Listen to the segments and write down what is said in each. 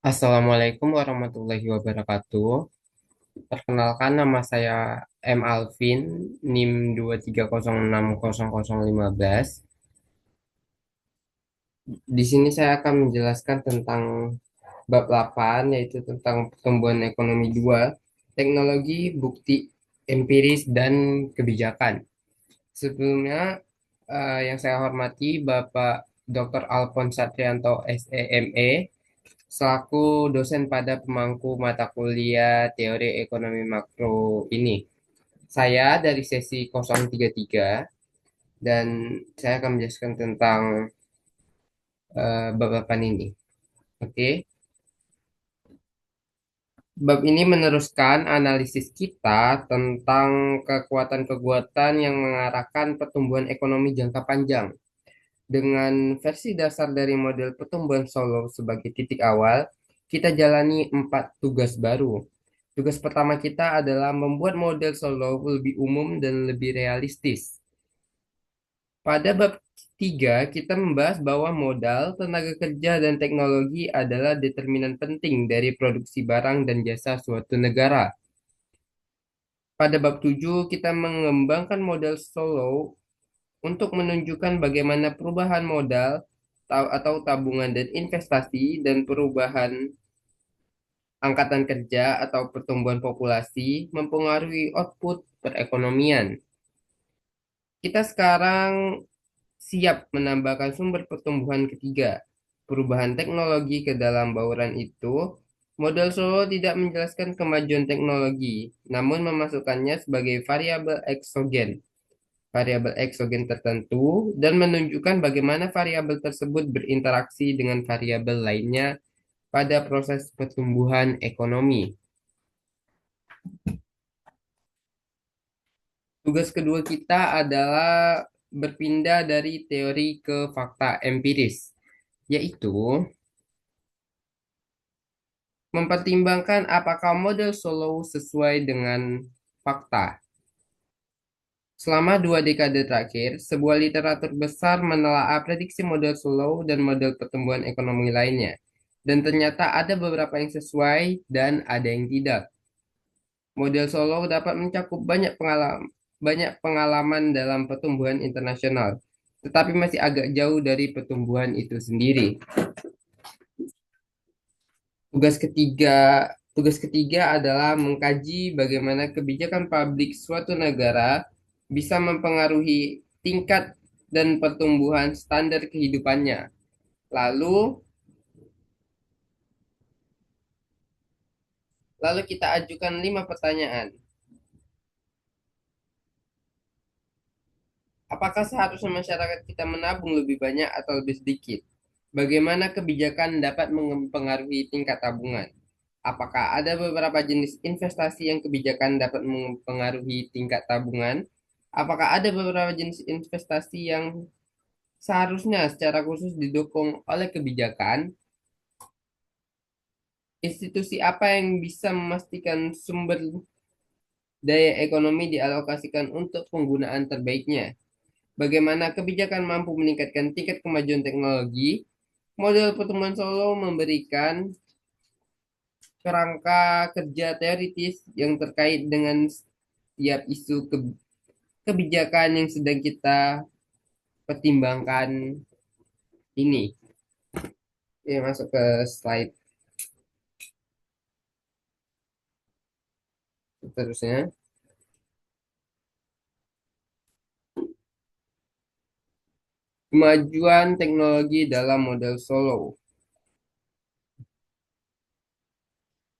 Assalamualaikum warahmatullahi wabarakatuh. Perkenalkan nama saya M. Alvin, NIM 230600015. Di sini saya akan menjelaskan tentang bab 8, yaitu tentang pertumbuhan ekonomi 2, teknologi, bukti empiris, dan kebijakan. Sebelumnya, yang saya hormati Bapak Dr. Alphonse Satrianto, SEME, selaku dosen pada pemangku mata kuliah Teori Ekonomi Makro ini. Saya dari sesi 033 dan saya akan menjelaskan tentang bab-baban ini. Oke. Bab ini meneruskan analisis kita tentang kekuatan-kekuatan yang mengarahkan pertumbuhan ekonomi jangka panjang. Dengan versi dasar dari model pertumbuhan Solo sebagai titik awal, kita jalani 4 tugas baru. Tugas pertama kita adalah membuat model Solo lebih umum dan lebih realistis. Pada bab 3, kita membahas bahwa modal, tenaga kerja, dan teknologi adalah determinan penting dari produksi barang dan jasa suatu negara. Pada bab 7, kita mengembangkan model Solo untuk menunjukkan bagaimana perubahan modal atau tabungan dan investasi dan perubahan angkatan kerja atau pertumbuhan populasi mempengaruhi output perekonomian. Kita sekarang siap menambahkan sumber pertumbuhan ketiga, perubahan teknologi ke dalam bauran itu. Model Solo tidak menjelaskan kemajuan teknologi, namun memasukkannya sebagai variabel eksogen tertentu, dan menunjukkan bagaimana variabel tersebut berinteraksi dengan variabel lainnya pada proses pertumbuhan ekonomi. Tugas kedua kita adalah berpindah dari teori ke fakta empiris, yaitu mempertimbangkan apakah model Solo sesuai dengan fakta. Selama 2 dekade terakhir, sebuah literatur besar menelaah prediksi model Solo dan model pertumbuhan ekonomi lainnya. Dan ternyata ada beberapa yang sesuai dan ada yang tidak. Model Solo dapat mencakup banyak pengalaman dalam pertumbuhan internasional, tetapi masih agak jauh dari pertumbuhan itu sendiri. Tugas ketiga, tugas ketiga adalah mengkaji bagaimana kebijakan publik suatu negara bisa mempengaruhi tingkat dan pertumbuhan standar kehidupannya. Lalu, lalu kita ajukan 5 pertanyaan. Apakah seharusnya masyarakat kita menabung lebih banyak atau lebih sedikit? Bagaimana kebijakan dapat mempengaruhi tingkat tabungan? Apakah ada beberapa jenis investasi yang kebijakan dapat mempengaruhi tingkat tabungan? Apakah ada beberapa jenis investasi yang seharusnya secara khusus didukung oleh kebijakan? Institusi apa yang bisa memastikan sumber daya ekonomi dialokasikan untuk penggunaan terbaiknya? Bagaimana kebijakan mampu meningkatkan tingkat kemajuan teknologi? Model pertumbuhan Solo memberikan kerangka kerja teoritis yang terkait dengan setiap isu kebijakan yang sedang kita pertimbangkan ini. Ya, masuk ke slide seterusnya. Kemajuan teknologi dalam model Solo.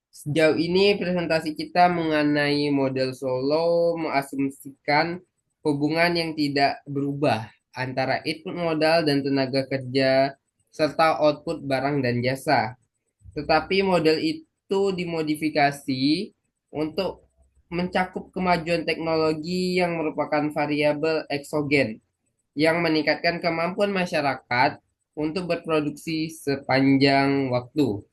Sejauh ini presentasi kita mengenai model Solo mengasumsikan hubungan yang tidak berubah antara input modal dan tenaga kerja serta output barang dan jasa. Tetapi model itu dimodifikasi untuk mencakup kemajuan teknologi yang merupakan variabel eksogen yang meningkatkan kemampuan masyarakat untuk berproduksi sepanjang waktu.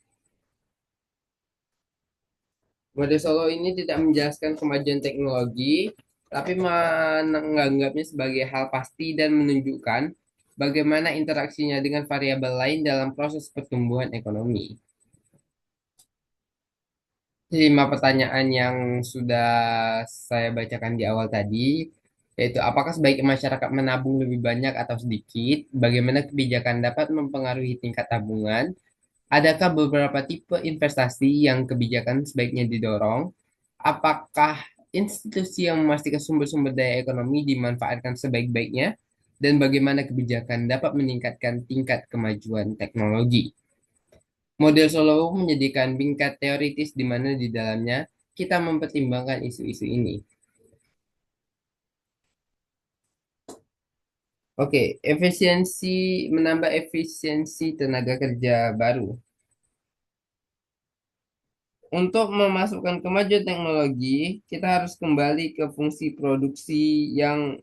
Model Solo ini tidak menjelaskan kemajuan teknologi, tapi menganggapnya sebagai hal pasti dan menunjukkan bagaimana interaksinya dengan variabel lain dalam proses pertumbuhan ekonomi. 5 pertanyaan yang sudah saya bacakan di awal tadi, yaitu apakah sebaiknya masyarakat menabung lebih banyak atau sedikit? Bagaimana kebijakan dapat mempengaruhi tingkat tabungan? Adakah beberapa tipe investasi yang kebijakan sebaiknya didorong? Apakah institusi yang memastikan sumber-sumber daya ekonomi dimanfaatkan sebaik-baiknya? Dan bagaimana kebijakan dapat meningkatkan tingkat kemajuan teknologi? Model Solo menjadikan bingkai teoritis di mana di dalamnya kita mempertimbangkan isu-isu ini. Oke, menambah efisiensi tenaga kerja baru. Untuk memasukkan kemajuan teknologi, kita harus kembali ke fungsi produksi yang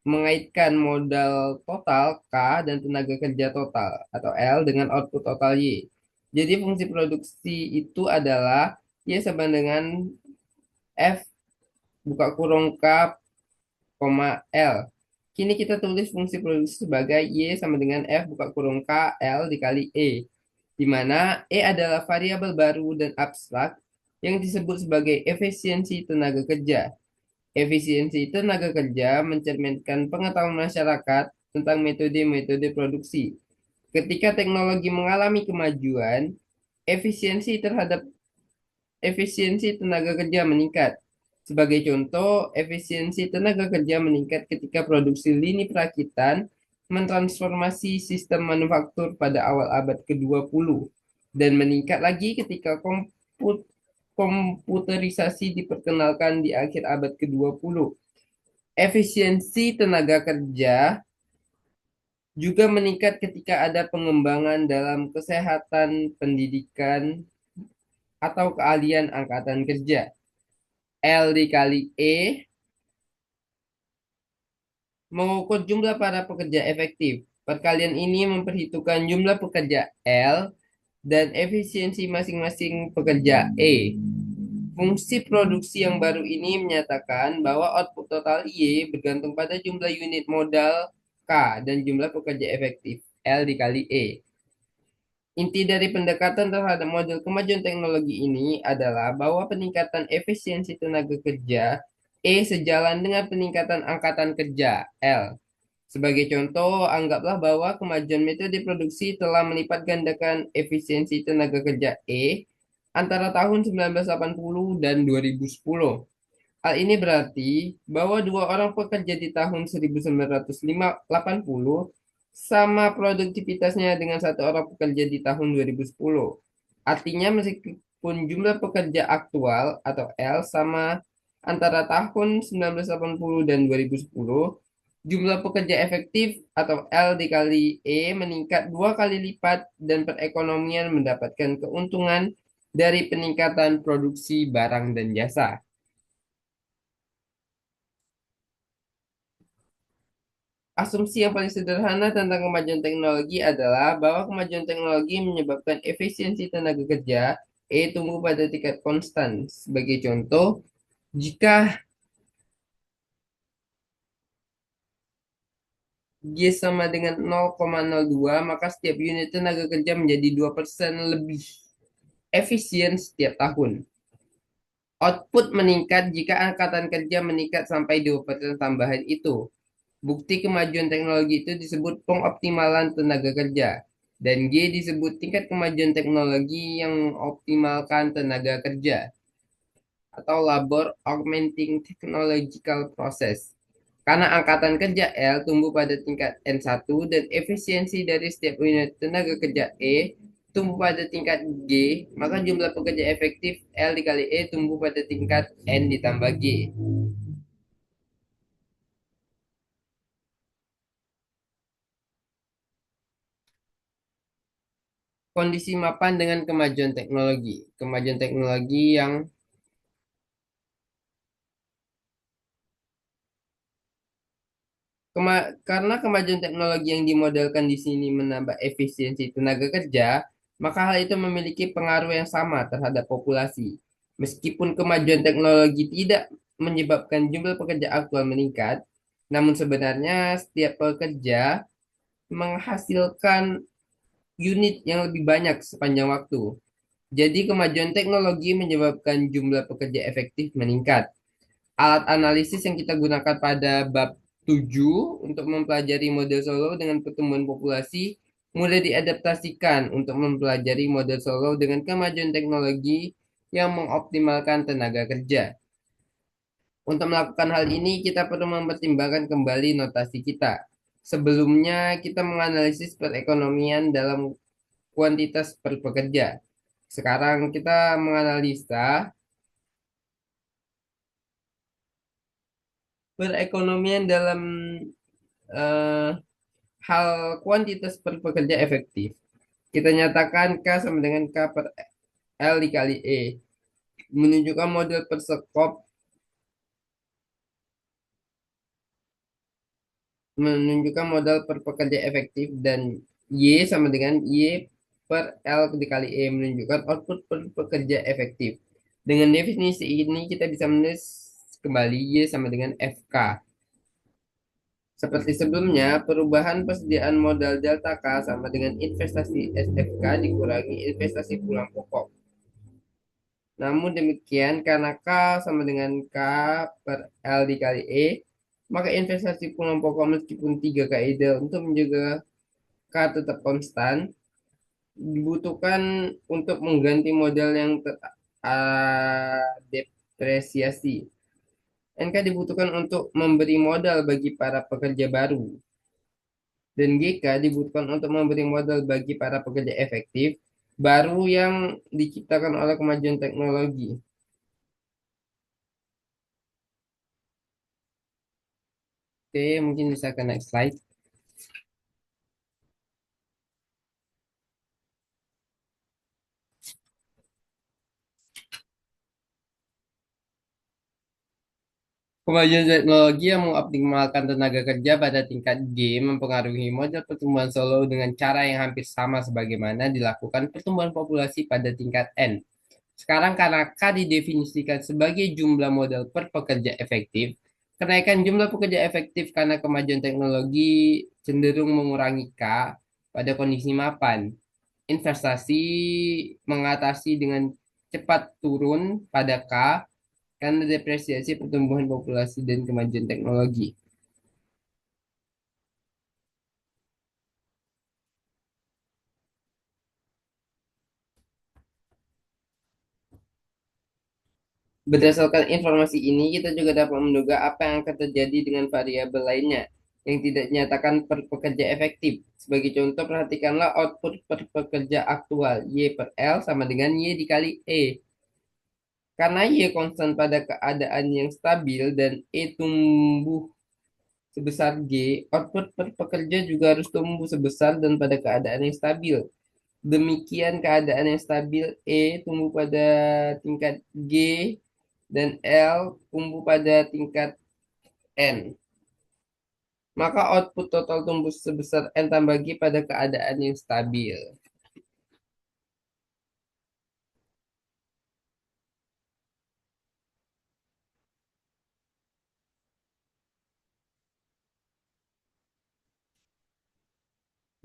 mengaitkan modal total K dan tenaga kerja total atau L dengan output total Y. Jadi fungsi produksi itu adalah Y sama dengan F buka kurung K, L. Kini kita tulis fungsi produksi sebagai Y sama dengan F buka kurung K, L dikali E, di mana E adalah variabel baru dan abstrak yang disebut sebagai efisiensi tenaga kerja. Efisiensi tenaga kerja mencerminkan pengetahuan masyarakat tentang metode-metode produksi. Ketika teknologi mengalami kemajuan, efisiensi terhadap efisiensi tenaga kerja meningkat. Sebagai contoh, efisiensi tenaga kerja meningkat ketika produksi lini perakitan mentransformasi sistem manufaktur pada awal abad ke-20 dan meningkat lagi ketika komputerisasi diperkenalkan di akhir abad ke-20. Efisiensi tenaga kerja juga meningkat ketika ada pengembangan dalam kesehatan, pendidikan, atau keahlian angkatan kerja. L dikali E mengukur jumlah para pekerja efektif. Perkalian ini memperhitungkan jumlah pekerja L dan efisiensi masing-masing pekerja E. Fungsi produksi yang baru ini menyatakan bahwa output total Y bergantung pada jumlah unit modal K dan jumlah pekerja efektif L dikali E. Inti dari pendekatan terhadap model kemajuan teknologi ini adalah bahwa peningkatan efisiensi tenaga kerja E sejalan dengan peningkatan angkatan kerja L. Sebagai contoh, anggaplah bahwa kemajuan metode produksi telah melipat gandakan efisiensi tenaga kerja E antara tahun 1980 dan 2010. Hal ini berarti bahwa dua orang pekerja di tahun 1980 sama produktivitasnya dengan satu orang pekerja di tahun 2010. Artinya meskipun jumlah pekerja aktual atau L sama antara tahun 1980 dan 2010, jumlah pekerja efektif atau L dikali E meningkat 2 kali lipat dan perekonomian mendapatkan keuntungan dari peningkatan produksi barang dan jasa. Asumsi yang paling sederhana tentang kemajuan teknologi adalah bahwa kemajuan teknologi menyebabkan efisiensi tenaga kerja tumbuh pada tingkat konstan. Sebagai contoh, jika G sama dengan 0,02, maka setiap unit tenaga kerja menjadi 2% lebih efisien setiap tahun. Output meningkat jika angkatan kerja meningkat sampai 2% tambahan itu. Bukti kemajuan teknologi itu disebut pengoptimalan tenaga kerja. Dan G disebut tingkat kemajuan teknologi yang mengoptimalkan tenaga kerja atau labor augmenting technological process. Karena angkatan kerja L tumbuh pada tingkat N1 dan efisiensi dari setiap unit tenaga kerja E tumbuh pada tingkat G, maka jumlah pekerja efektif L dikali E tumbuh pada tingkat N ditambah G. Kondisi mapan dengan kemajuan teknologi. Kemajuan teknologi yang karena kemajuan teknologi yang dimodelkan di sini menambah efisiensi tenaga kerja, maka hal itu memiliki pengaruh yang sama terhadap populasi. Meskipun kemajuan teknologi tidak menyebabkan jumlah pekerja aktual meningkat, namun sebenarnya setiap pekerja menghasilkan unit yang lebih banyak sepanjang waktu. Jadi kemajuan teknologi menyebabkan jumlah pekerja efektif meningkat. Alat analisis yang kita gunakan pada bab 7 untuk mempelajari model Solow dengan pertumbuhan populasi mulai diadaptasikan untuk mempelajari model Solow dengan kemajuan teknologi yang mengoptimalkan tenaga kerja. Untuk melakukan hal ini, kita perlu mempertimbangkan kembali notasi kita. Sebelumnya, kita menganalisis perekonomian dalam kuantitas per pekerja. Sekarang kita menganalisa perekonomian dalam eh, hal kuantitas per pekerja efektif. Kita nyatakan K sama dengan K per L dikali E. Menunjukkan model perskop, menunjukkan modal per pekerja efektif dan Y sama dengan Y per L dikali E. Menunjukkan output per pekerja efektif. Dengan definisi ini kita bisa menulis kembali Y sama dengan FK. Seperti sebelumnya, perubahan persediaan modal delta K sama dengan investasi SFK dikurangi investasi pulang pokok. Namun demikian, karena K sama dengan K per L dikali E, maka investasi pulang pokok meskipun tiga kaidah untuk menjaga K tetap konstan, dibutuhkan untuk mengganti modal yang depresiasi. NK dibutuhkan untuk memberi modal bagi para pekerja baru. Dan GK dibutuhkan untuk memberi modal bagi para pekerja efektif baru yang diciptakan oleh kemajuan teknologi. Oke, mungkin bisa ke next slide. Kemajuan teknologi yang mengoptimalkan tenaga kerja pada tingkat G mempengaruhi model pertumbuhan Solo dengan cara yang hampir sama sebagaimana dilakukan pertumbuhan populasi pada tingkat N. Sekarang karena K didefinisikan sebagai jumlah modal per pekerja efektif, kenaikan jumlah pekerja efektif karena kemajuan teknologi cenderung mengurangi K pada kondisi mapan. Investasi mengatasi dengan cepat turun pada K karena depresiasi pertumbuhan populasi dan kemajuan teknologi. Berdasarkan informasi ini, kita juga dapat menduga apa yang akan terjadi dengan variabel lainnya yang tidak dinyatakan per pekerja efektif. Sebagai contoh, perhatikanlah output per pekerja aktual, Y per L sama dengan Y dikali E. Karena Y konstan pada keadaan yang stabil dan E tumbuh sebesar G, output per pekerja juga harus tumbuh sebesar dan pada keadaan yang stabil. Demikian keadaan yang stabil, E tumbuh pada tingkat G dan L tumbuh pada tingkat N. Maka output total tumbuh sebesar N tambah G pada keadaan yang stabil.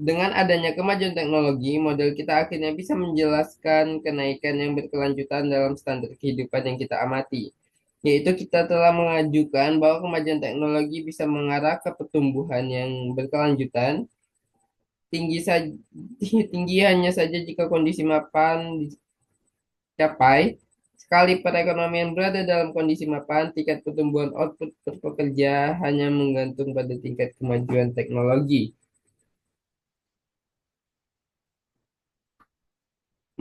Dengan adanya kemajuan teknologi, model kita akhirnya bisa menjelaskan kenaikan yang berkelanjutan dalam standar kehidupan yang kita amati. Yaitu kita telah mengajukan bahwa kemajuan teknologi bisa mengarah ke pertumbuhan yang berkelanjutan, tinggi saja, tinggi hanya saja jika kondisi mapan dicapai. Sekali perekonomian berada dalam kondisi mapan, tingkat pertumbuhan output per pekerja hanya menggantung pada tingkat kemajuan teknologi.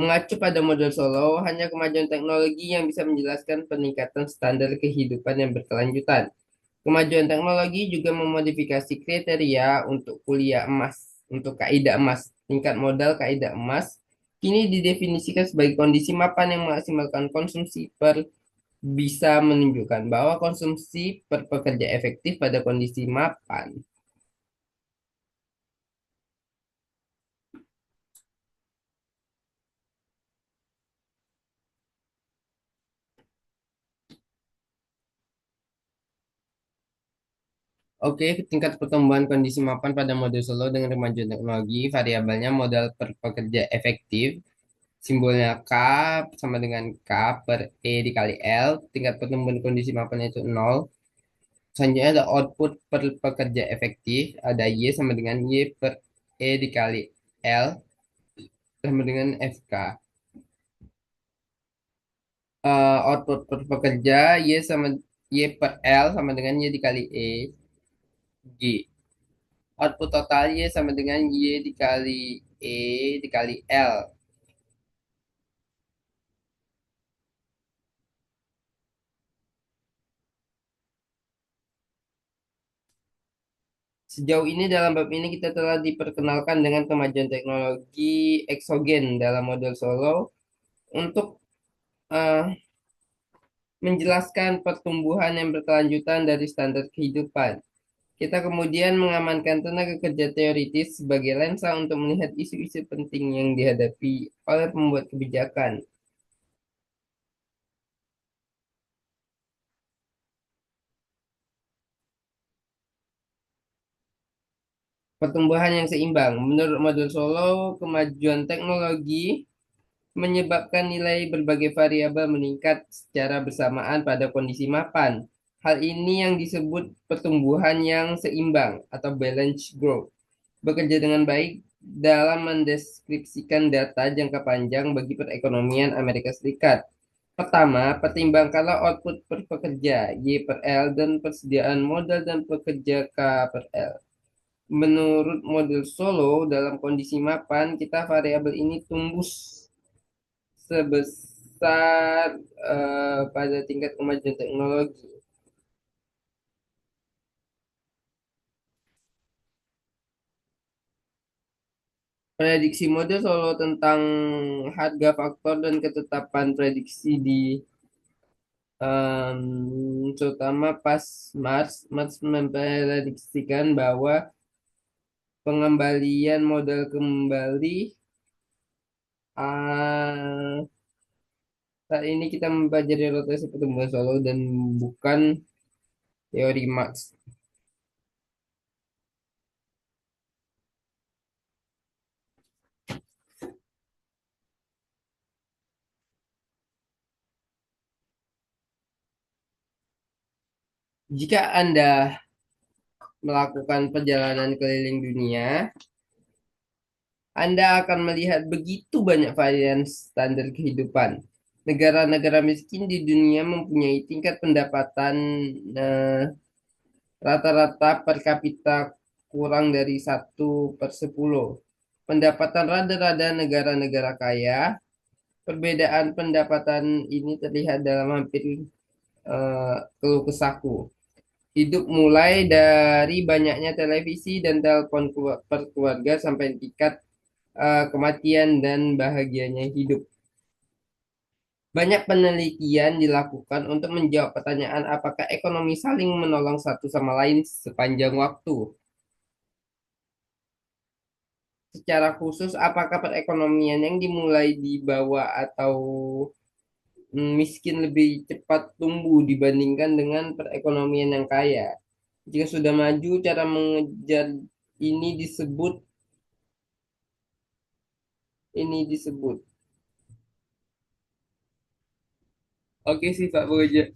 Mengacu pada model Solo, hanya kemajuan teknologi yang bisa menjelaskan peningkatan standar kehidupan yang berkelanjutan. Kemajuan teknologi juga memodifikasi kriteria untuk kuliah emas, untuk kaidah emas. Tingkat modal kaidah emas kini didefinisikan sebagai kondisi mapan yang memaksimalkan konsumsi per bisa menunjukkan bahwa konsumsi per pekerja efektif pada kondisi mapan. Oke, tingkat pertumbuhan kondisi mapan pada model Solo dengan kemajuan teknologi, variabelnya modal per pekerja efektif. Simbolnya K sama dengan K per E dikali L. Tingkat pertumbuhan kondisi mapannya itu nol. Selanjutnya ada output per pekerja efektif. Ada Y sama dengan Y per E dikali L sama dengan FK. Output per pekerja Y sama Y per L sama dengan Y dikali E G. Output total Y sama dengan Y dikali E dikali L. Sejauh ini dalam bab ini kita telah diperkenalkan dengan kemajuan teknologi eksogen dalam model Solow untuk eh, menjelaskan pertumbuhan yang berkelanjutan dari standar kehidupan. Kita kemudian mengamankan tenaga kerja teoritis sebagai lensa untuk melihat isu-isu penting yang dihadapi oleh pembuat kebijakan. Pertumbuhan yang seimbang. Menurut model Solow, kemajuan teknologi menyebabkan nilai berbagai variabel meningkat secara bersamaan pada kondisi mapan. Hal ini yang disebut pertumbuhan yang seimbang atau balanced growth. Bekerja dengan baik dalam mendeskripsikan data jangka panjang bagi perekonomian Amerika Serikat. Pertama, pertimbangkanlah output per pekerja Y per L dan persediaan modal dan pekerja K per L. Menurut model Solo, dalam kondisi mapan, kita variabel ini tumbuh sebesar pada tingkat kemajuan teknologi. Prediksi model Solo tentang harga faktor dan ketetapan prediksi di terutama pas Mars memprediksikan bahwa pengembalian modal kembali ah, saat ini kita mempelajari rotasi pertumbuhan Solo dan bukan teori Marx. Jika Anda melakukan perjalanan keliling dunia, Anda akan melihat begitu banyak varian standar kehidupan. Negara-negara miskin di dunia mempunyai tingkat pendapatan eh, rata-rata per kapita kurang dari 1/10. Pendapatan rada-rada negara-negara kaya, perbedaan pendapatan ini terlihat dalam hampir keluh kesahku. Hidup mulai dari banyaknya televisi dan telepon per keluarga sampai tingkat kematian dan bahagianya hidup. Banyak penelitian dilakukan untuk menjawab pertanyaan apakah ekonomi saling menolong satu sama lain sepanjang waktu. Secara khusus, apakah perekonomian yang dimulai di bawah atau miskin lebih cepat tumbuh dibandingkan dengan perekonomian yang kaya? Jika sudah maju, cara mengejar ini disebut ini disebut. Oke sih Pak Boja.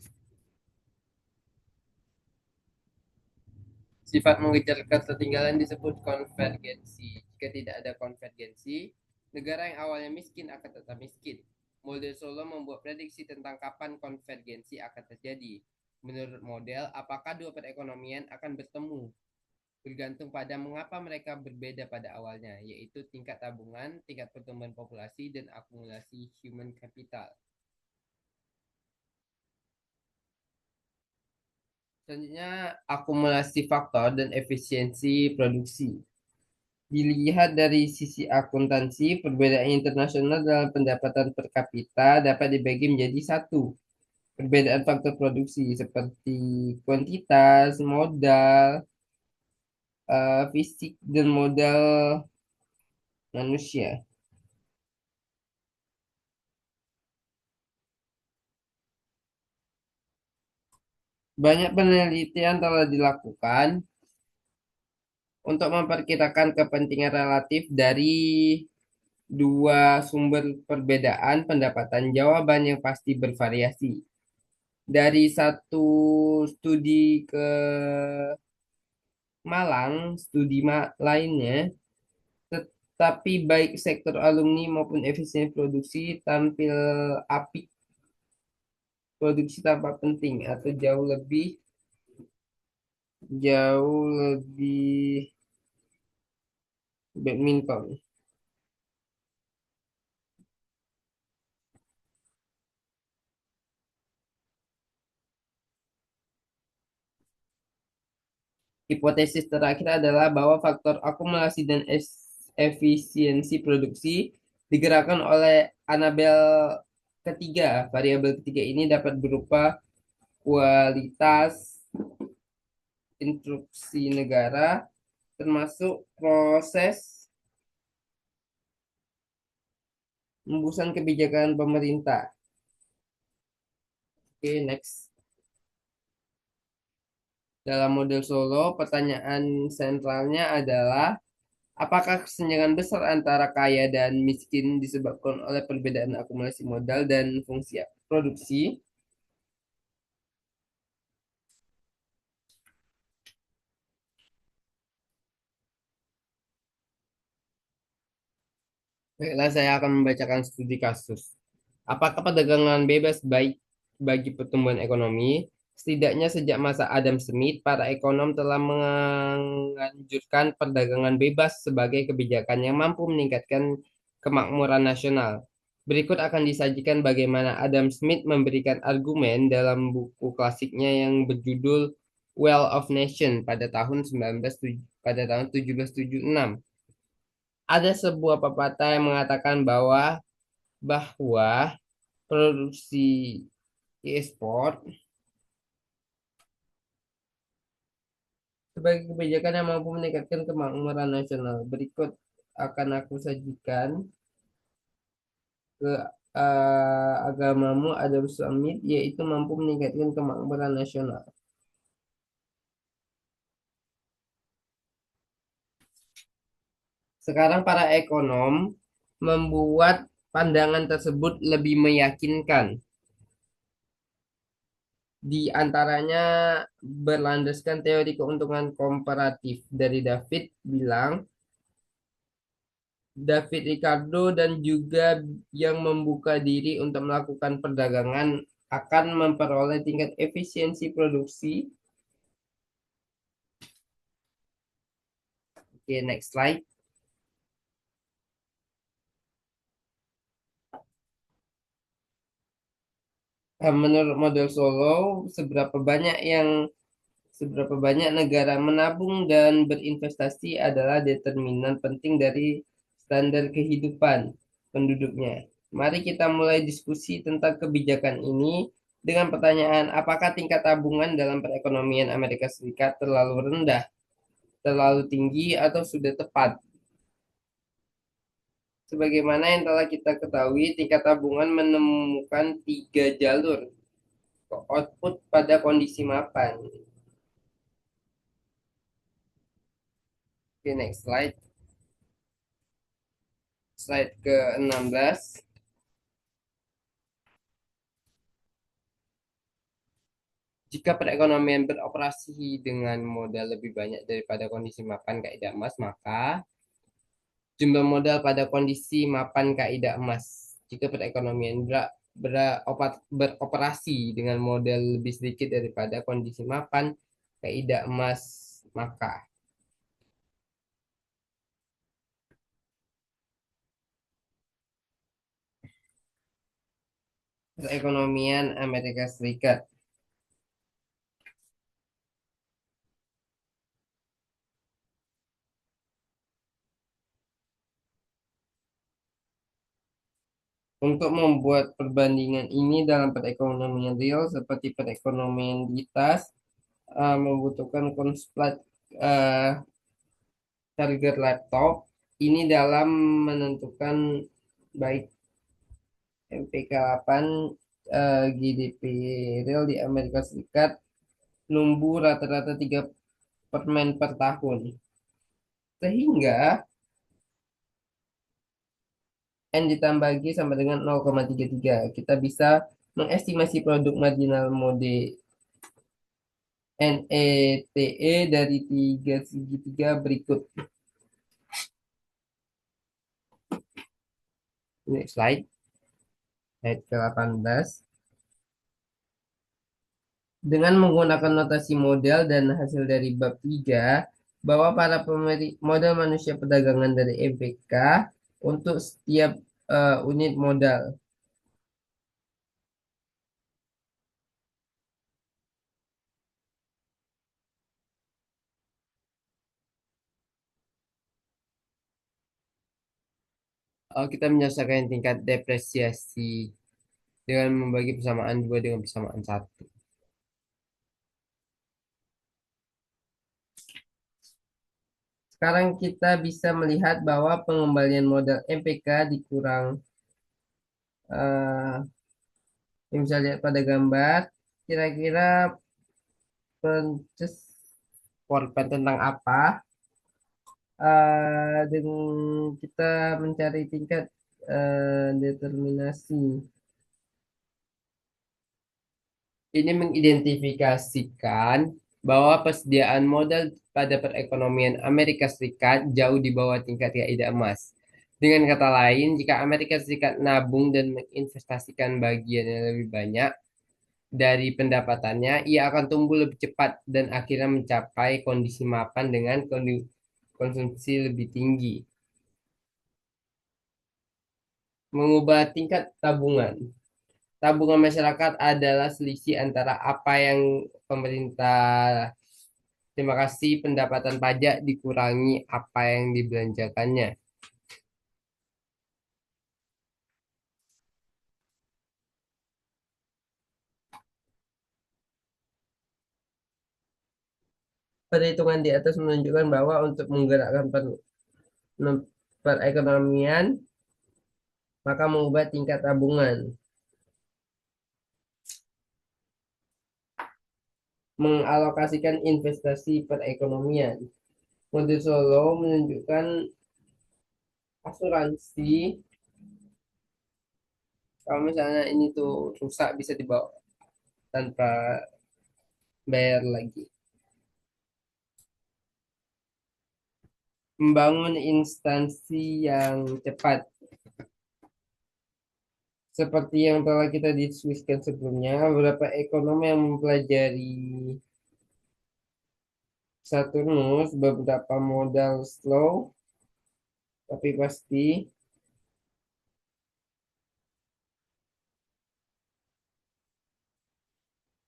Sifat mengejar ketertinggalan disebut konvergensi. Jika tidak ada konvergensi, negara yang awalnya miskin akan tetap miskin. Model Solo membuat prediksi tentang kapan konvergensi akan terjadi. Menurut model, apakah dua perekonomian akan bertemu? Bergantung pada mengapa mereka berbeda pada awalnya, yaitu tingkat tabungan, tingkat pertumbuhan populasi, dan akumulasi human capital. Selanjutnya, akumulasi faktor dan efisiensi produksi. Dilihat dari sisi akuntansi, perbedaan internasional dalam pendapatan per kapita dapat dibagi menjadi satu. Perbedaan faktor produksi seperti kuantitas, modal, fisik, dan modal manusia. Banyak penelitian telah dilakukan untuk memperkirakan kepentingan relatif dari Dua sumber perbedaan pendapatan jawaban yang pasti bervariasi. Dari satu studi ke Malang, lainnya, tetapi baik sektor alumni maupun efisiensi produksi tampil apik, produksi tampak penting atau jauh lebih badminton. Hipotesis terakhir adalah bahwa faktor akumulasi dan efisiensi produksi digerakkan oleh Anabel ketiga. Variabel ketiga ini dapat berupa kualitas instruksi negara, termasuk proses rembusan kebijakan pemerintah. Oke, next. Dalam model Solo, pertanyaan sentralnya adalah apakah kesenjangan besar antara kaya dan miskin disebabkan oleh perbedaan akumulasi modal dan fungsi produksi? Baiklah, saya akan membacakan studi kasus. Apakah perdagangan bebas baik bagi pertumbuhan ekonomi? Setidaknya sejak masa Adam Smith, para ekonom telah menganjurkan perdagangan bebas sebagai kebijakan yang mampu meningkatkan kemakmuran nasional. Berikut akan disajikan bagaimana Adam Smith memberikan argumen dalam buku klasiknya yang berjudul Wealth of Nation pada tahun 1776. Ada sebuah pepatah yang mengatakan bahwa produksi ekspor sebagai kebijakan yang mampu meningkatkan kemakmuran nasional. Berikut akan aku sajikan ke agamamu ada summit yaitu mampu meningkatkan kemakmuran nasional. Sekarang para ekonom membuat pandangan tersebut lebih meyakinkan. Di antaranya berlandaskan teori keuntungan komparatif dari David Ricardo dan juga yang membuka diri untuk melakukan perdagangan akan memperoleh tingkat efisiensi produksi. Oke, next slide. Menurut model Solo, seberapa banyak negara menabung dan berinvestasi adalah determinan penting dari standar kehidupan penduduknya. Mari kita mulai diskusi tentang kebijakan ini dengan pertanyaan, apakah tingkat tabungan dalam perekonomian Amerika Serikat terlalu rendah, terlalu tinggi, atau sudah tepat? Sebagaimana yang telah kita ketahui, tingkat tabungan menemukan tiga jalur output pada kondisi mapan. Oke, next slide. Slide ke-16. Jika perekonomian beroperasi dengan modal lebih banyak daripada kondisi mapan kaidah emas, maka jumlah modal pada kondisi mapan kaidah emas. Jika perekonomian beroperasi dengan modal lebih sedikit daripada kondisi mapan kaidah emas, maka perekonomian Amerika Serikat. Untuk membuat perbandingan ini dalam perekonomian real seperti perekonomian di tas, membutuhkan konslet charger laptop ini dalam menentukan baik MPK 8 GDP real di Amerika Serikat numbuh rata-rata 3% per tahun. Sehingga N ditambah G sama dengan 0,33. Kita bisa mengestimasi produk marginal mode NETE dari tiga segitiga berikut. Ini slide ke-18. Dengan menggunakan notasi model dan hasil dari bab 3, bahwa para model manusia perdagangan dari MPK untuk setiap unit modal. Kita menyelesaikan tingkat depresiasi dengan membagi persamaan 2 dengan persamaan 1. Sekarang kita bisa melihat bahwa pengembalian modal MPK dikurang. eh yang bisa lihat pada gambar, kira-kira pences korban tentang apa? Dengan kita mencari tingkat determinasi. Ini mengidentifikasikan bahwa persediaan modal pada perekonomian Amerika Serikat jauh di bawah tingkat kaidah emas. Dengan kata lain, jika Amerika Serikat nabung dan menginvestasikan bagian yang lebih banyak dari pendapatannya, ia akan tumbuh lebih cepat dan akhirnya mencapai kondisi mapan dengan konsumsi lebih tinggi. Mengubah tingkat tabungan. Tabungan masyarakat adalah selisih antara apa yang pemerintah, terima kasih, pendapatan pajak dikurangi apa yang dibelanjakannya. Perhitungan di atas menunjukkan bahwa untuk menggerakkan perekonomian, maka mengubah tingkat tabungan. Mengalokasikan investasi perekonomian. Model Solo menunjukkan asuransi kalau misalnya ini tuh rusak bisa dibawa tanpa bayar lagi. Membangun instansi yang cepat. Seperti yang telah kita diskusikan sebelumnya, beberapa ekonom yang mempelajari Saturnus, beberapa modal slow, tapi pasti.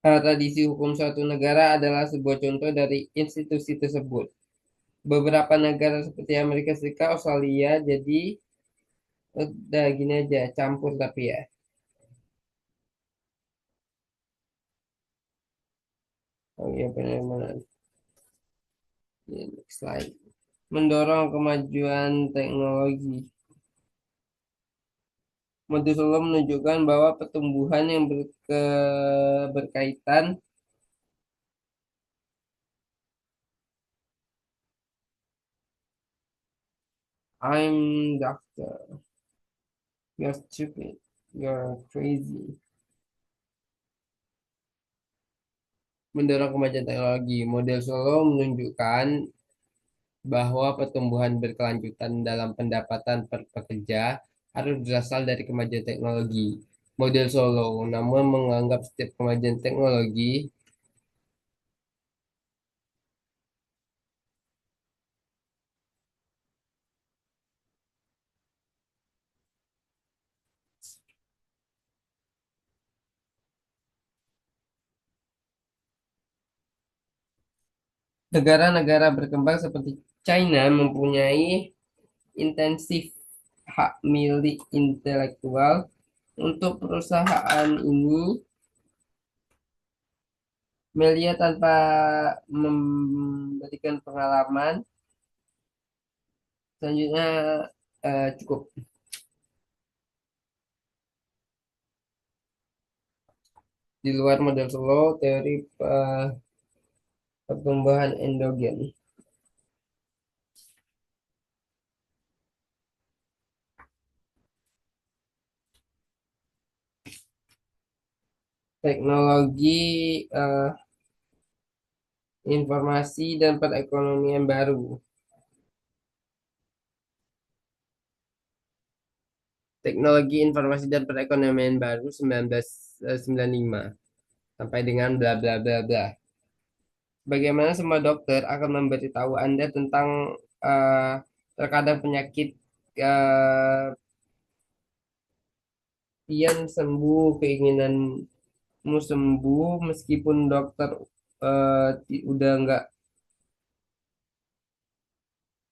Tradisi hukum suatu negara adalah sebuah contoh dari institusi tersebut. Beberapa negara seperti Amerika Serikat, Australia, jadi udah gini aja, campur tapi ya. Oh iya benar-benar. Next slide. Mendorong kemajuan teknologi. Model Solo menunjukkan bahwa pertumbuhan yang berkaitan. I'm doctor. You're stupid. You're crazy. Mendorong kemajuan teknologi. Model Solo menunjukkan bahwa pertumbuhan berkelanjutan dalam pendapatan per pekerja harus berasal dari kemajuan teknologi. Model Solo namun menganggap setiap kemajuan teknologi negara-negara berkembang seperti China mempunyai intensif hak milik intelektual. Untuk perusahaan ini, Melia tanpa memberikan pengalaman, selanjutnya cukup. Di luar model Solo, teori pertumbuhan endogen. teknologi informasi dan perekonomian baru. Teknologi informasi dan perekonomian baru 1995 sampai dengan bla bla bla bla. Bagaimana semua dokter akan memberitahu Anda tentang eh, terkadang penyakit eh, pian sembuh, keinginanmu sembuh meskipun dokter udah nggak,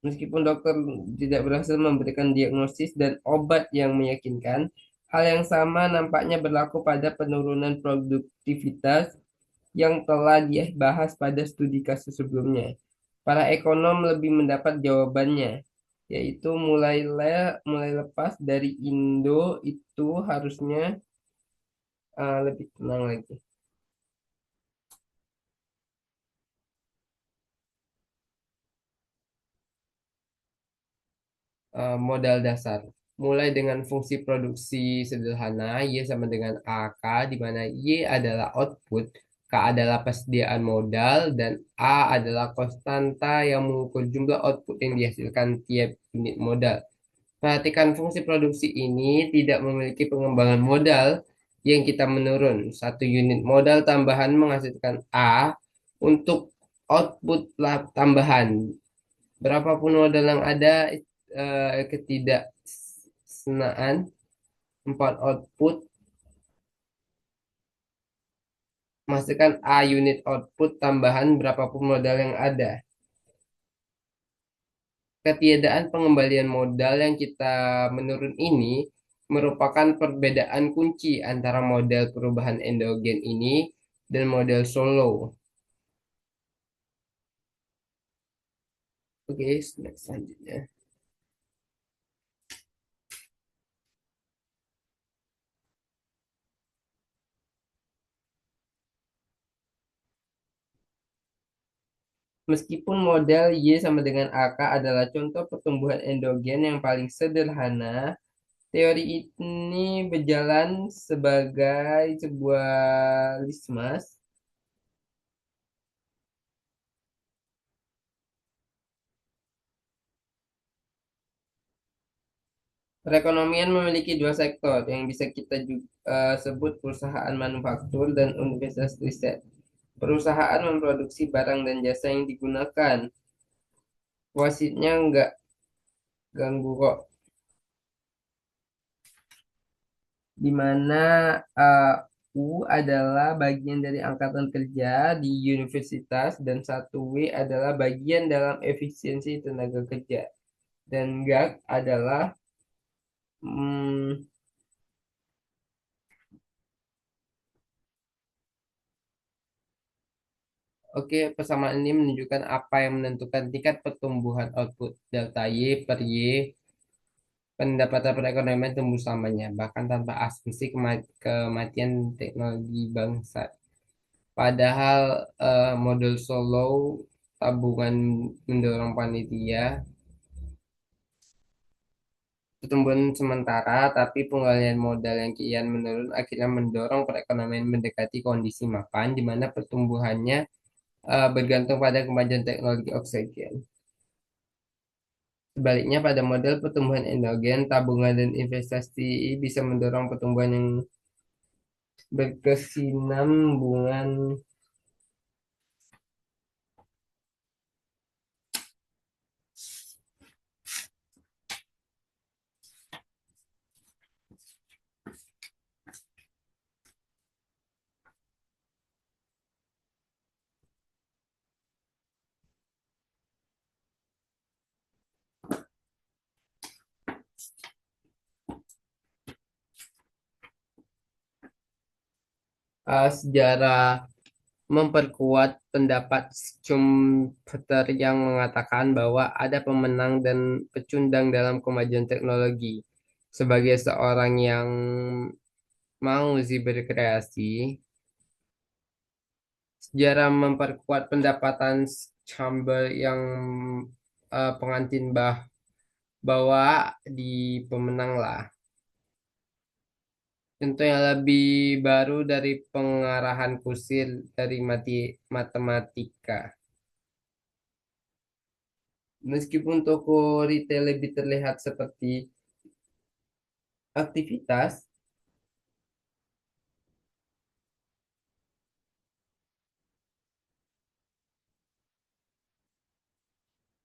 meskipun dokter tidak berhasil memberikan diagnosis dan obat yang meyakinkan. Hal yang sama nampaknya berlaku pada penurunan produktivitas yang telah dibahas pada studi kasus sebelumnya. Para ekonom lebih mendapat jawabannya, yaitu mulai lepas dari Indo itu harusnya lebih tenang lagi. Modal dasar. Mulai dengan fungsi produksi sederhana, Y sama dengan AK, di mana Y adalah output, K adalah persediaan modal, dan A adalah konstanta yang mengukur jumlah output yang dihasilkan tiap unit modal. Perhatikan fungsi produksi ini tidak memiliki pengembangan modal yang kita menurun. Satu unit modal tambahan menghasilkan A untuk output tambahan. Berapapun modal yang ada, ketidaksenaan empat output menghasilkan A unit output tambahan berapapun modal yang ada. Ketiadaan pengembalian modal yang kita menurun ini merupakan perbedaan kunci antara model perubahan endogen ini dan model solo. Oke, next selanjutnya. Meskipun model Y sama dengan AK adalah contoh pertumbuhan endogen yang paling sederhana, teori ini berjalan sebagai sebuah lismas. Perekonomian memiliki dua sektor yang bisa kita juga sebut perusahaan manufaktur dan universitas riset. Perusahaan memproduksi barang dan jasa yang digunakan. Wasitnya nggak ganggu kok. Di mana eh, U adalah bagian dari angkatan kerja di universitas dan satu W adalah bagian dalam efisiensi tenaga kerja. Dan GAK adalah hmm, oke, persamaan ini menunjukkan apa yang menentukan tingkat pertumbuhan output delta Y per Y, pendapatan perekonomian tumbuh selamanya, bahkan tanpa asumsi kematian teknologi bangsa. Padahal model solo tabungan mendorong panitia pertumbuhan sementara, tapi penggalian modal yang kian menurun akhirnya mendorong perekonomian mendekati kondisi mapan, di mana pertumbuhannya bergantung pada kemajuan teknologi oksigen. Sebaliknya, pada model pertumbuhan endogen, tabungan dan investasi bisa mendorong pertumbuhan yang berkesinambungan. Sejarah memperkuat pendapat Schumpeter yang mengatakan bahwa ada pemenang dan pecundang dalam kemajuan teknologi. Sebagai seorang yang mau berkreasi, sejarah memperkuat pendapatan Schumpeter yang pengantin bahwa di pemenang lah. Contoh yang lebih baru dari pengarahan kusir dari matematika. Meskipun toko retail lebih terlihat seperti aktivitas,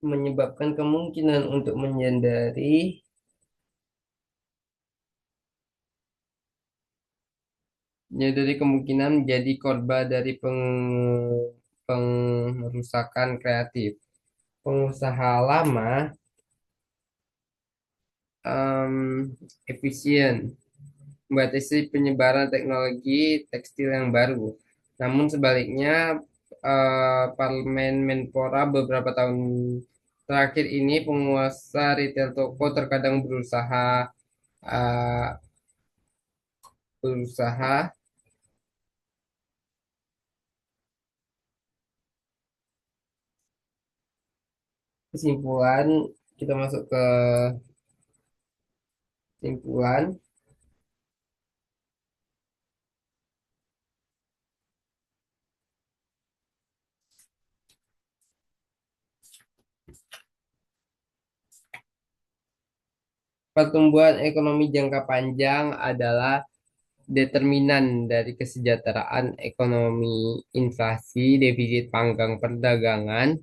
menyebabkan kemungkinan untuk menyadari kemungkinan menjadi korban dari pengerusakan kreatif. Pengusaha lama em, efisien membatasi penyebaran teknologi tekstil yang baru. Namun sebaliknya, Parlemen Menpora beberapa tahun terakhir ini penguasa retail toko terkadang eh, berusaha kesimpulan kita masuk ke kesimpulan pertumbuhan ekonomi jangka panjang adalah determinan dari kesejahteraan ekonomi, inflasi, defisit panggang perdagangan.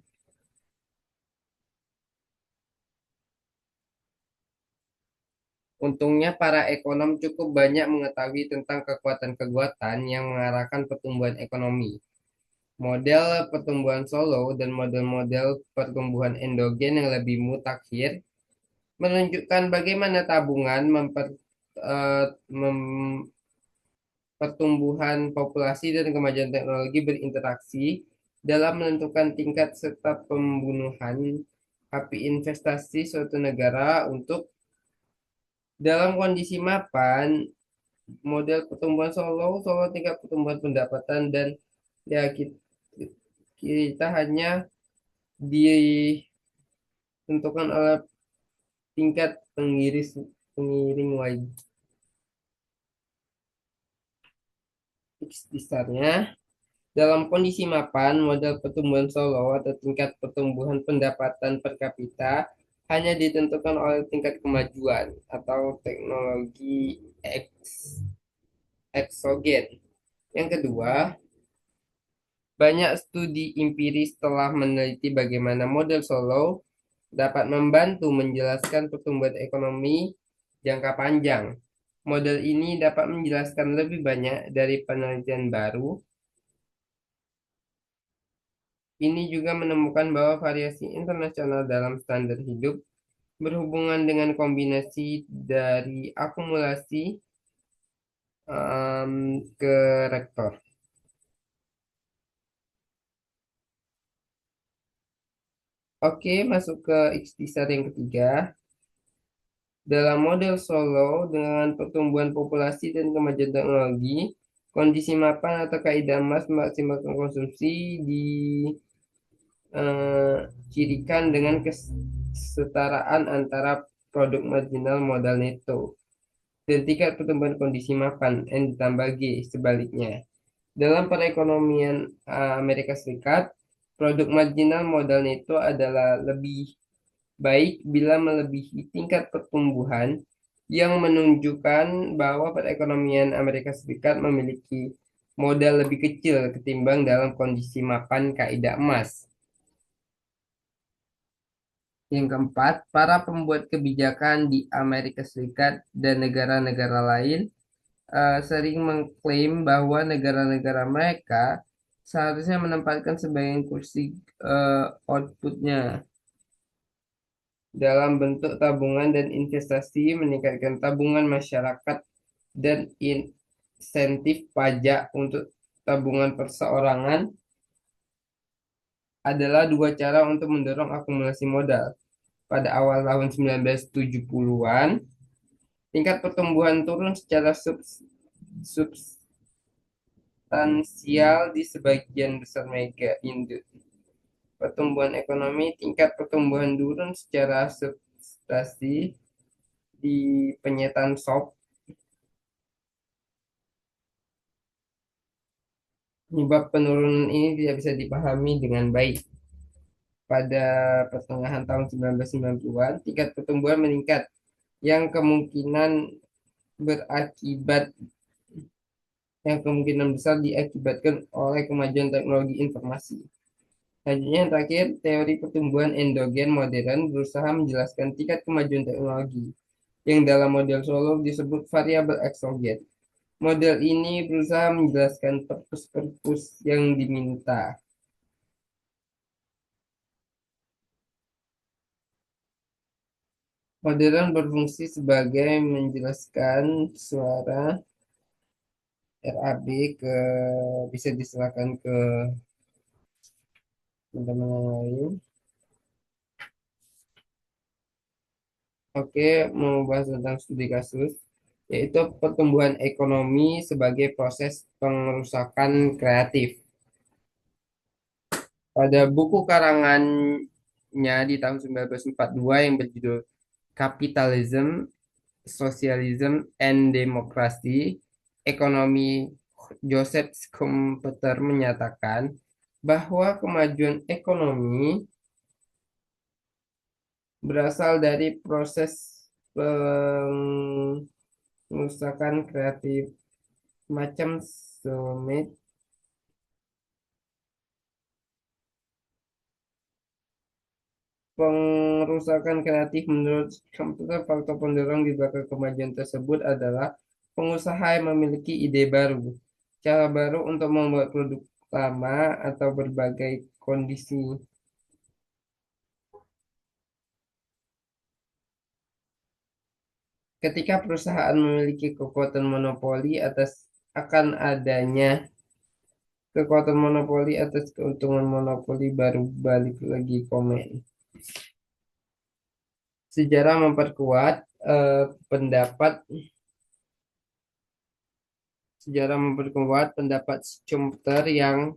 Untungnya para ekonom cukup banyak mengetahui tentang kekuatan-kekuatan yang mengarahkan pertumbuhan ekonomi. Model pertumbuhan solo dan model-model pertumbuhan endogen yang lebih mutakhir menunjukkan bagaimana tabungan pertumbuhan populasi dan kemajuan teknologi berinteraksi dalam menentukan tingkat serta pembunuhan api investasi suatu negara untuk dalam kondisi mapan model pertumbuhan solo tingkat pertumbuhan pendapatan dan ya kita hanya ditentukan oleh tingkat pengiring besarnya. Dalam kondisi mapan, model pertumbuhan solo atau tingkat pertumbuhan pendapatan per kapita hanya ditentukan oleh tingkat kemajuan atau teknologi eksogen. Yang kedua, banyak studi empiris telah meneliti bagaimana model solo dapat membantu menjelaskan pertumbuhan ekonomi jangka panjang. Model ini dapat menjelaskan lebih banyak dari penelitian baru. Ini juga menemukan bahwa variasi internasional dalam standar hidup berhubungan dengan kombinasi dari akumulasi ke rektor. Oke, masuk ke ikhtisar yang ketiga. Dalam model Solo dengan pertumbuhan populasi dan kemajuan teknologi, kondisi mapan atau kaidah emas memaksimalkan konsumsi dicirikan dengan kesetaraan antara produk marginal modal neto dan tingkat pertumbuhan kondisi mapan N ditambah G sebaliknya. Dalam perekonomian Amerika Serikat, produk marginal modal neto adalah lebih baik bila melebihi tingkat pertumbuhan yang menunjukkan bahwa perekonomian Amerika Serikat memiliki modal lebih kecil ketimbang dalam kondisi mapan kaidah emas. Yang keempat, para pembuat kebijakan di Amerika Serikat dan negara-negara lain sering mengklaim bahwa negara-negara mereka seharusnya menempatkan sebagian kursi outputnya dalam bentuk tabungan dan investasi, meningkatkan tabungan masyarakat dan insentif pajak untuk tabungan perseorangan adalah dua cara untuk mendorong akumulasi modal. Pada awal tahun 1970-an, tingkat pertumbuhan turun secara substansial di sebagian besar mega industri. Pertumbuhan ekonomi, tingkat pertumbuhan turun secara substansi di penyetan shop Penyebab penurunan ini tidak bisa dipahami dengan baik. Pada pertengahan tahun 1990-an, tingkat pertumbuhan meningkat yang berakibat yang kemungkinan besar diakibatkan oleh kemajuan teknologi informasi. Selanjutnya yang terakhir, teori pertumbuhan endogen modern berusaha menjelaskan tingkat kemajuan teknologi yang dalam model Solow disebut variabel eksogen. Model ini berusaha menjelaskan perpus-perpus yang diminta. Modern berfungsi sebagai menjelaskan suara RAB ke bisa diserahkan ke teman-teman yang lain. Oke, mau bahas tentang studi kasus, yaitu pertumbuhan ekonomi sebagai proses pengerusakan kreatif. Pada buku karangannya di tahun 1942 yang berjudul Capitalism, Socialism, and Democracy, ekonomi Joseph Schumpeter menyatakan bahwa kemajuan ekonomi berasal dari proses pengusahaan kreatif macam summit. Pengerusakan kreatif menurut komputer faktor pendorong di belakang kemajuan tersebut adalah pengusaha yang memiliki ide baru, cara baru untuk membuat produk lama atau berbagai kondisi. Ketika perusahaan memiliki kekuatan monopoli atas keuntungan monopoli baru balik lagi komen. Sejarah memperkuat eh, pendapat sejarah memperkuat pendapat Schumpeter yang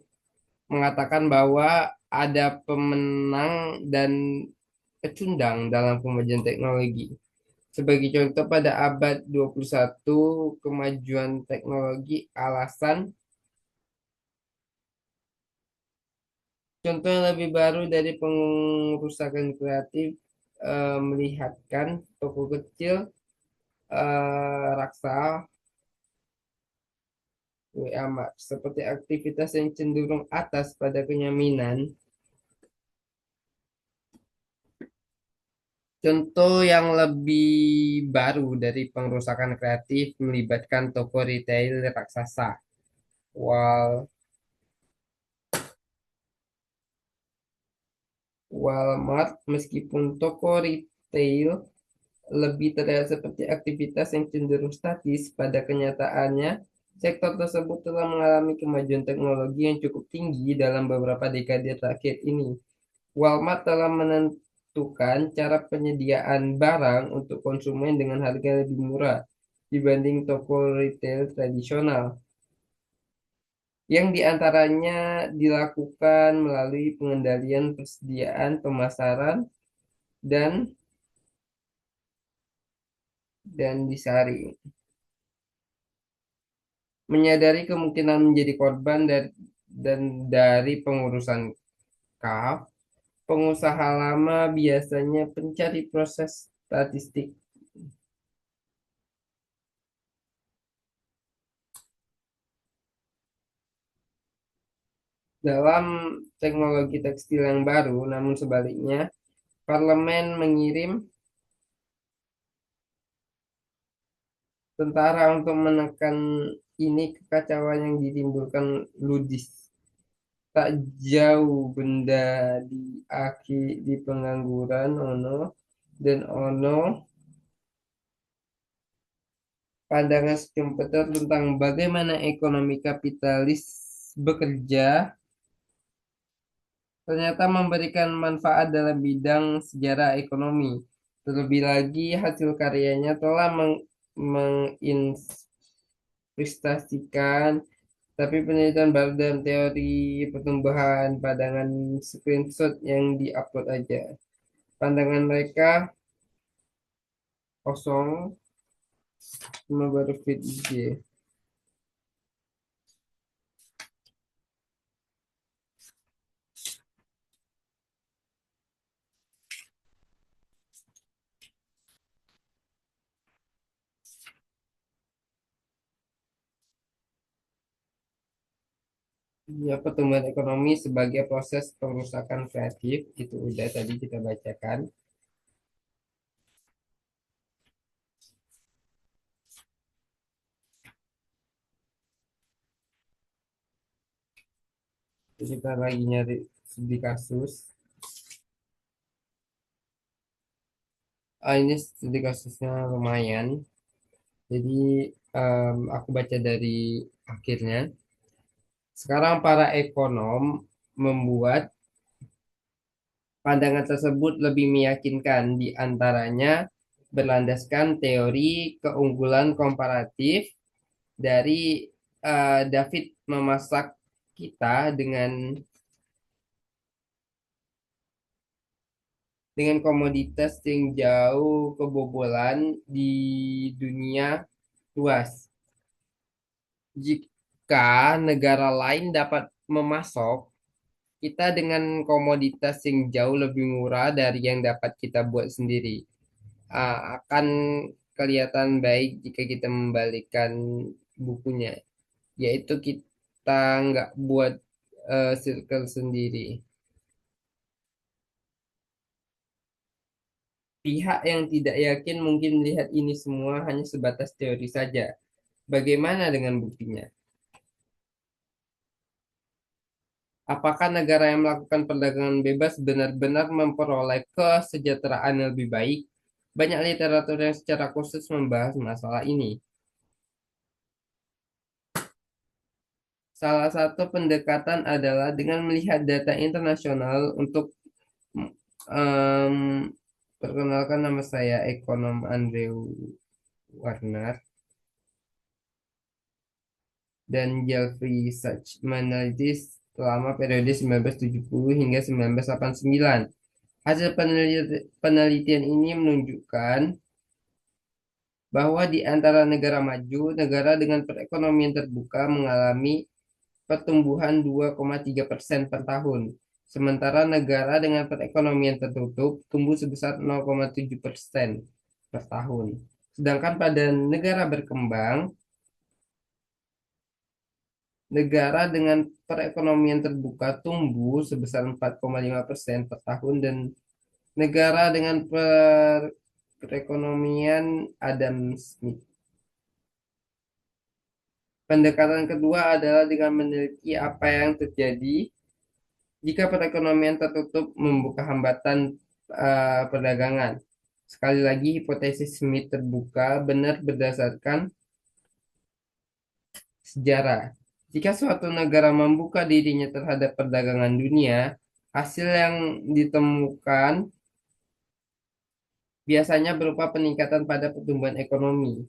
mengatakan bahwa ada pemenang dan pecundang dalam kemajuan teknologi. Sebagai contoh, pada abad 21, kemajuan teknologi alasan contoh yang lebih baru dari pengurusakan kreatif melihatkan toko kecil raksa WA Mart seperti aktivitas yang cenderung atas pada kenyamanan. Contoh yang lebih baru dari pengerusakan kreatif melibatkan toko retail raksasa. Wal Walmart, meskipun toko retail lebih terlihat seperti aktivitas yang cenderung statis, pada kenyataannya sektor tersebut telah mengalami kemajuan teknologi yang cukup tinggi dalam beberapa dekade terakhir ini. Walmart telah menentukan cara penyediaan barang untuk konsumen dengan harga lebih murah dibanding toko retail tradisional, yang diantaranya dilakukan melalui pengendalian persediaan, pemasaran, dan disaring. Menyadari kemungkinan menjadi korban dari pengurusan KAF, pengusaha lama biasanya mencari proses statistik. Dalam teknologi tekstil yang baru, namun sebaliknya, parlemen mengirim tentara untuk menekan ini kekacauan yang ditimbulkan ludis. Tak jauh benda di pengangguran Ono pandangan Schumpeter tentang bagaimana ekonomi kapitalis bekerja ternyata memberikan manfaat dalam bidang sejarah ekonomi. Terlebih lagi, hasil karyanya telah menginvestasikan tapi penelitian baru dalam teori pertumbuhan pandangan screenshot yang diupload aja. Pandangan mereka kosong, cuma baru feed IG. Ya, pertumbuhan ekonomi sebagai proses pengusahaan kreatif itu udah tadi kita bacakan. Terus kita lagi nyari studi kasus. Ini studi kasusnya lumayan. Jadi aku baca dari akhirnya. Sekarang para ekonom membuat pandangan tersebut lebih meyakinkan, di antaranya berlandaskan teori keunggulan komparatif dari David memasak kita dengan komoditas yang jauh kebobolan di dunia luas. Jika negara lain dapat memasok kita dengan komoditas yang jauh lebih murah dari yang dapat kita buat sendiri, akan kelihatan baik jika kita membalikkan bukunya, yaitu kita nggak buat circle sendiri. Pihak yang tidak yakin mungkin melihat ini semua hanya sebatas teori saja. Bagaimana dengan buktinya? Apakah negara yang melakukan perdagangan bebas benar-benar memperoleh kesejahteraan yang lebih baik? Banyak literatur yang secara khusus membahas masalah ini. Salah satu pendekatan adalah dengan melihat data internasional untuk em, perkenalkan, nama saya ekonom Andrew Warner dan Jeffrey Sachs meneliti selama periode 1970 hingga 1989. Hasil penelitian ini menunjukkan bahwa di antara negara maju, negara dengan perekonomian terbuka mengalami pertumbuhan 2,3% per tahun. Sementara negara dengan perekonomian tertutup tumbuh sebesar 0,7% per tahun. Sedangkan pada negara berkembang, negara dengan perekonomian terbuka tumbuh sebesar 4,5% per tahun dan negara dengan perekonomian Adam Smith. Pendekatan kedua adalah dengan meneliti apa yang terjadi jika perekonomian tertutup membuka hambatan perdagangan. Sekali lagi, hipotesis Smith terbuka benar berdasarkan sejarah. Jika suatu negara membuka dirinya terhadap perdagangan dunia, hasil yang ditemukan biasanya berupa peningkatan pada pertumbuhan ekonomi.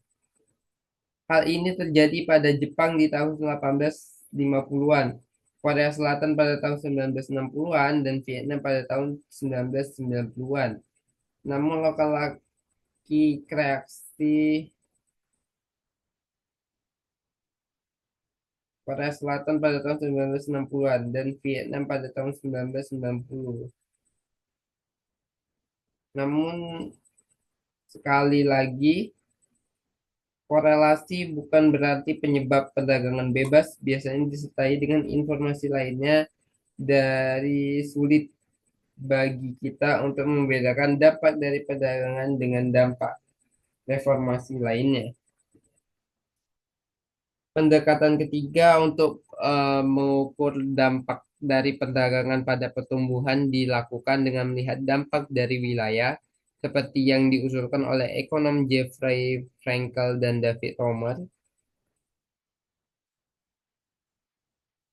Hal ini terjadi pada Jepang di tahun 1850-an, Korea Selatan pada tahun 1960-an, dan Vietnam pada tahun 1990-an. Namun lokal lagi kreasi Korea Selatan pada tahun 1960-an dan Vietnam pada tahun 1990. Namun sekali lagi, korelasi bukan berarti penyebab perdagangan bebas, biasanya disertai dengan informasi lainnya dari sulit bagi kita untuk membedakan dampak dari perdagangan dengan dampak reformasi lainnya. Pendekatan ketiga untuk mengukur dampak dari perdagangan pada pertumbuhan dilakukan dengan melihat dampak dari wilayah, seperti yang diusulkan oleh ekonom Jeffrey Frankel dan David Romer.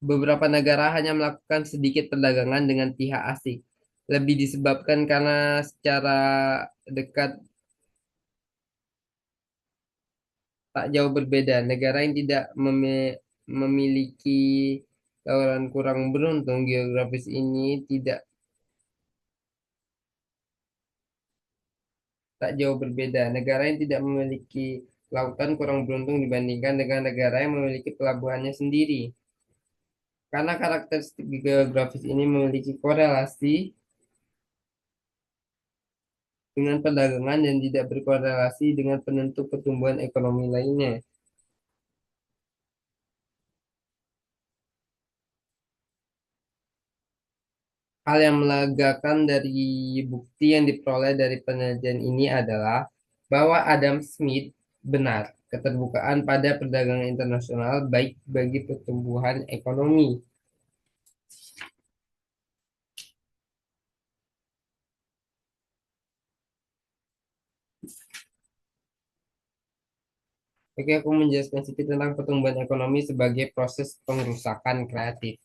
Beberapa negara hanya melakukan sedikit perdagangan dengan pihak asing, lebih disebabkan karena secara dekat tak jauh berbeda. Negara yang tidak memiliki tawaran kurang beruntung geografis ini tak jauh berbeda. Negara yang tidak memiliki lautan kurang beruntung dibandingkan dengan negara yang memiliki pelabuhannya sendiri. Karena karakteristik geografis ini memiliki korelasi dengan perdagangan dan tidak berkorelasi dengan penentu pertumbuhan ekonomi lainnya. Hal yang melegakan dari bukti yang diperoleh dari penelitian ini adalah bahwa Adam Smith benar, keterbukaan pada perdagangan internasional baik bagi pertumbuhan ekonomi. Oke, aku menjelaskan sedikit tentang pertumbuhan ekonomi sebagai proses pengrusakan kreatif.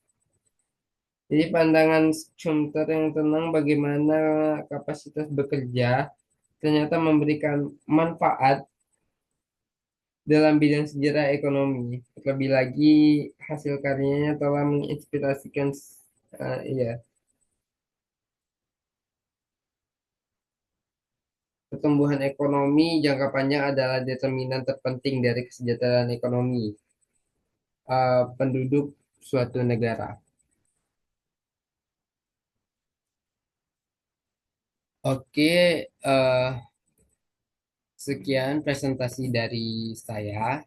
Jadi pandangan Schumpeter yang tenang bagaimana kapasitas bekerja ternyata memberikan manfaat dalam bidang sejarah ekonomi. Terlebih lagi hasil karyanya telah menginspirasikan ya, pertumbuhan ekonomi jangka panjang adalah determinan terpenting dari kesejahteraan ekonomi penduduk suatu negara. Oke, sekian presentasi dari saya.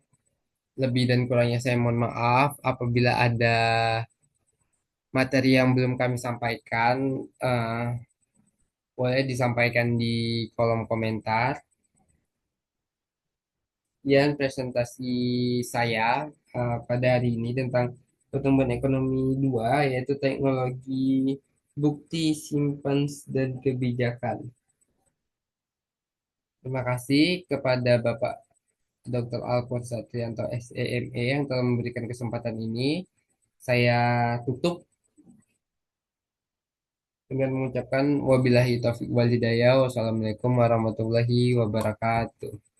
Lebih dan kurangnya saya mohon maaf apabila ada materi yang belum kami sampaikan, eh, boleh disampaikan di kolom komentar. Sekian presentasi saya pada hari ini tentang pertumbuhan ekonomi 2, yaitu teknologi bukti, simpan, dan kebijakan. Terima kasih kepada Bapak Dr. Alfons Satrianto, SEME, yang telah memberikan kesempatan ini. Saya tutup dengan mengucapkan wabillahi taufiq wal hidayah. Wassalamualaikum warahmatullahi wabarakatuh.